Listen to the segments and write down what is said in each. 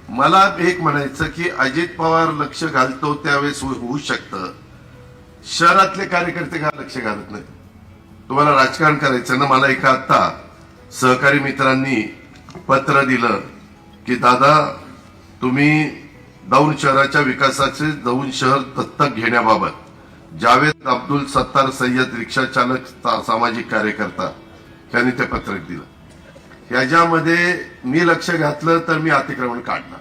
मला एक म्हणायचं की अजित पवार लक्ष घालतो त्यावेळेस होऊ शकतं, शहरातले कार्यकर्ते का लक्ष घालत नाही? तुम्हाला राजकारण करायचं ना. मला एका आता सहकारी मित्रांनी पत्र दिलं की दादा तुम्ही दौंड शहराच्या विकासाचे दौंड शहर दत्तक घेण्याबाबत जावेद अब्दुल सत्तार सय्यद रिक्षा चालक सामाजिक कार्यकर्ता त्यांनी ते पत्रक दिलं. याच्यामध्ये मी लक्ष घातलं तर मी अतिक्रमण काढणार,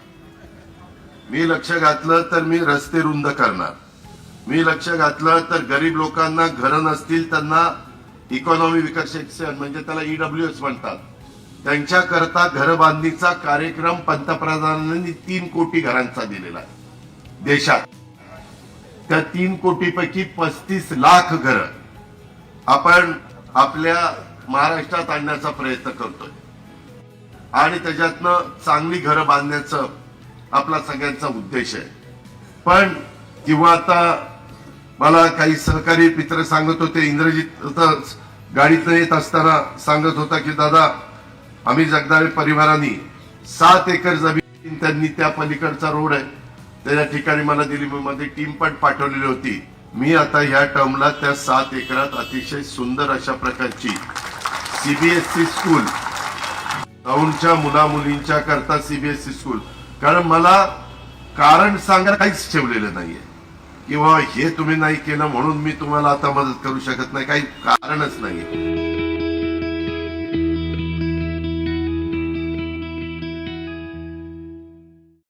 मी लक्ष घातलं तर मी रस्ते रुंद करणार, मी लक्ष घातलं तर गरीब लोकांना घरं नसतील त्यांना इकॉनॉमी विकसित म्हणजे त्याला ईडब्ल्यूएस म्हणतात त्यांच्याकरता घर बांधणीचा कार्यक्रम पंतप्रधानांनी 3 कोटी घरांचा दिलेला आहे देशात. त्या 3 कोटीपैकी 35 लाख घर आपण आपल्या महाराष्ट्रात आणण्याचा प्रयत्न करतोय आणि त्याच्यातनं चांगली घरं बांधण्याचं आपला सगळ्यांचा उद्देश आहे. पण किंवा आता मला काही सहकारी मित्र सांगत होते, इंद्रजित गाडीतनं येत असताना सांगत होता की दादा आम्ही जगदाळे परिवारांनी 7 एकर जमीन त्यांनी त्या पलीकडचा रोड आहे त्या ठिकाणी मला दिली. माझी टीम पण पाठवलेली होती. मी आता ह्या टर्मला त्या 7 एकरात अतिशय सुंदर अशा प्रकारची सीबीएसई स्कूल दौंडच्या मुला मुलींच्या करता सीबीएसई स्कूल, कारण मला कारण सांगायला काहीच ठेवलेलं नाहीये किंवा हे तुम्ही नाही केलं म्हणून मी तुम्हाला आता मदत करू शकत नाही, काही कारणच नाहीये.